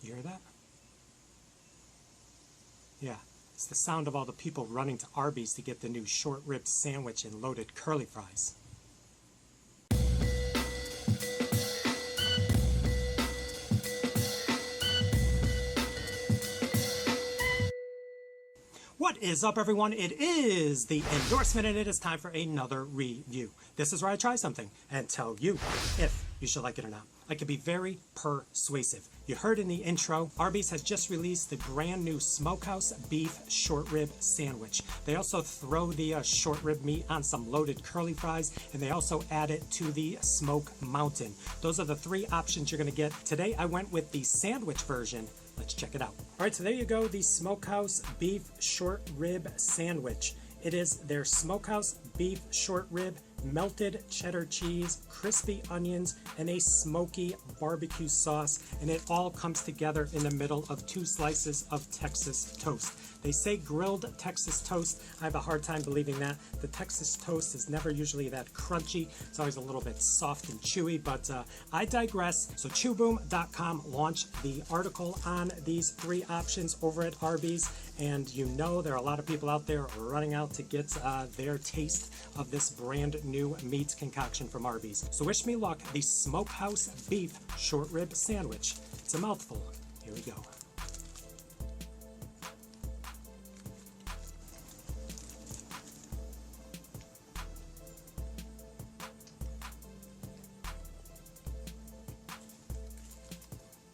You hear that? Yeah, it's the sound of all the people running to Arby's to get the new short rib sandwich and loaded curly fries. What is up, everyone? It is the endorsement, and it is time for another review. This is where I try something and tell you if you should like it or not. I can be very persuasive. You heard in the intro, Arby's has just released the brand new Smokehouse Beef Short Rib Sandwich. They also throw the short rib meat on some loaded curly fries, and they also add it to the Smoke Mountain. Those are the three options you're going to get. Today, I went with the sandwich version. Let's check it out. All right, so there you go, the Smokehouse Beef Short Rib Sandwich. It is their Smokehouse Beef Short Rib, melted cheddar cheese, crispy onions, and a smoky barbecue sauce, and it all comes together in the middle of 2 slices of Texas toast. They say grilled Texas toast. I have a hard time believing that. The Texas toast is never usually that crunchy. It's always a little bit soft and chewy, but I digress. So chewboom.com launched the article on these 3 options over at Arby's, and you know there are a lot of people out there running out to get their taste of this brand new meat concoction from Arby's. So wish me luck, the Smokehouse Beef Short Rib Sandwich. It's a mouthful. Here we go.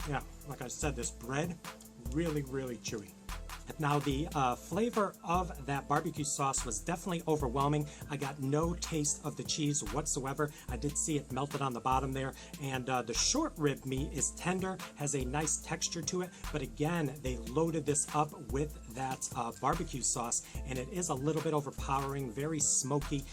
Yeah, like I said, this bread, really, really chewy. Now, the flavor of that barbecue sauce was definitely overwhelming. I got no taste of the cheese whatsoever. I did see it melted on the bottom there. And the short rib meat is tender, has a nice texture to it. But again, they loaded this up with that barbecue sauce, and it is a little bit overpowering, very smoky.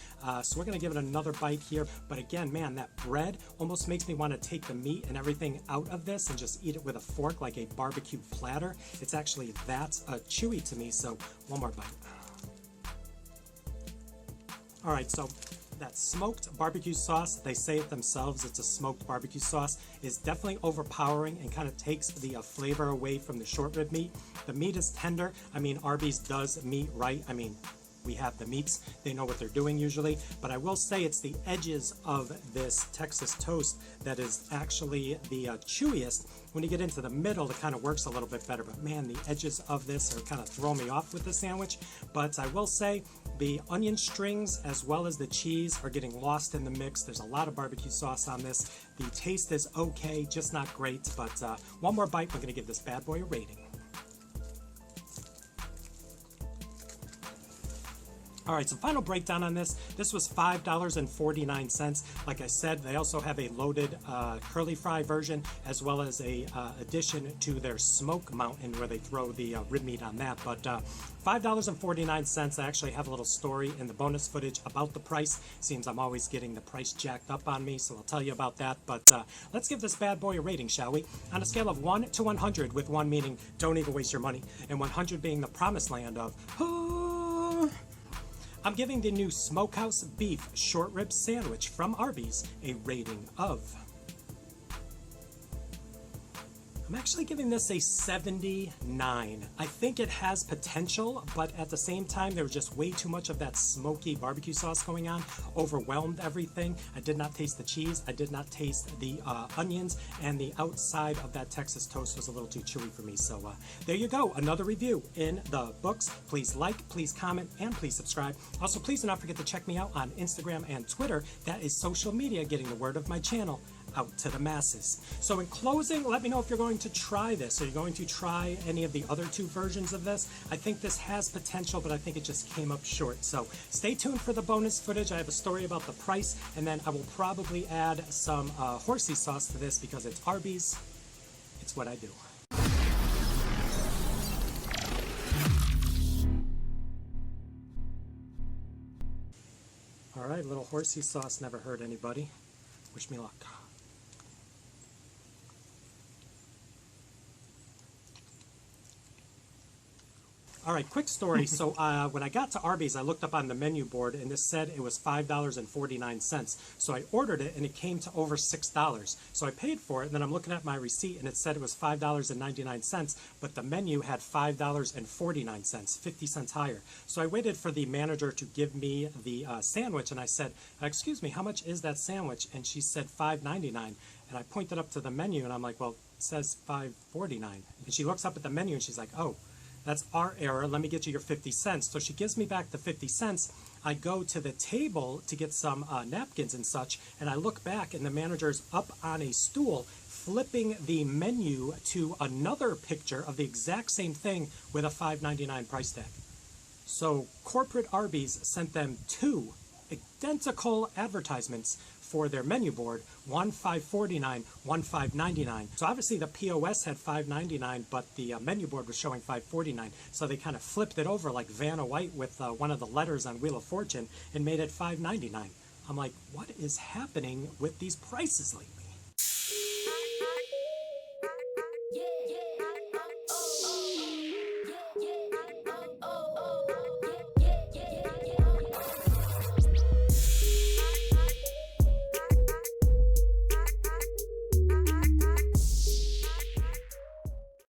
So we're going to give it another bite here. But again, man, that bread almost makes me want to take the meat and everything out of this and just eat it with a fork like a barbecue platter. It's actually that chewy to me, so one more bite. All right, so that smoked barbecue sauce, they say it themselves, it's a smoked barbecue sauce, is definitely overpowering and kind of takes the flavor away from the short rib meat. The meat is tender. I mean, Arby's does meat right. I mean, we have the meats, they know what they're doing usually, but I will say it's the edges of this Texas toast that is actually the chewiest. When you get into the middle, it kind of works a little bit better, but man, the edges of this are kind of throwing me off with the sandwich. But I will say the onion strings as well as the cheese are getting lost in the mix. There's a lot of barbecue sauce on this. The taste is okay, just not great, but one more bite, we're gonna give this bad boy a rating. All right, so final breakdown on this. This was $5.49. Like I said, they also have a loaded curly fry version, as well as a addition to their Smoke Mountain where they throw the rib meat on that. But $5.49. I actually have a little story in the bonus footage about the price. Seems I'm always getting the price jacked up on me, so I'll tell you about that. But let's give this bad boy a rating, shall we? On a scale of 1 to 100, with 1 meaning don't even waste your money, and 100 being the promised land of I'm giving the new Smokehouse Beef Short Rib Sandwich from Arby's a rating of... I'm actually giving this a 79. I think it has potential, but at the same time, there was just way too much of that smoky barbecue sauce going on, overwhelmed everything. I did not taste the cheese, I did not taste the onions, and the outside of that Texas toast was a little too chewy for me. So there you go, another review in the books. Please like, please comment, and please subscribe. Also, please do not forget to check me out on Instagram and Twitter. That is social media getting the word of my channel out to the masses. So in closing, let me know if you're going to try this. Are you going to try any of the other 2 versions of this? I think this has potential, but I think it just came up short. So stay tuned for the bonus footage. I have a story about the price, and then I will probably add some horsey sauce to this because it's Arby's. It's what I do. All right, little horsey sauce never hurt anybody. Wish me luck. All right, quick story. So when I got to Arby's, I looked up on the menu board, and this said it was $5.49. So I ordered it, and it came to over $6. So I paid for it, and then I'm looking at my receipt, and it said it was $5.99, but the menu had $5.49, 50 cents higher. So I waited for the manager to give me the sandwich, and I said, "Excuse me, how much is that sandwich?" And she said $5.99. And I pointed up to the menu, and I'm like, "Well, it says $5.49. And she looks up at the menu, and she's like, "Oh, that's our error. Let me get you your 50 cents. So she gives me back the 50 cents. I go to the table to get some napkins and such, and I look back, and the manager's up on a stool flipping the menu to another picture of the exact same thing with a $5.99 price tag. So corporate Arby's sent them two identical advertisements for their menu board, one $5.49, one $5.99. So obviously the POS had $5.99, but the menu board was showing $5.49. So they kind of flipped it over like Vanna White with one of the letters on Wheel of Fortune and made it $5.99. I'm like, what is happening with these prices lately?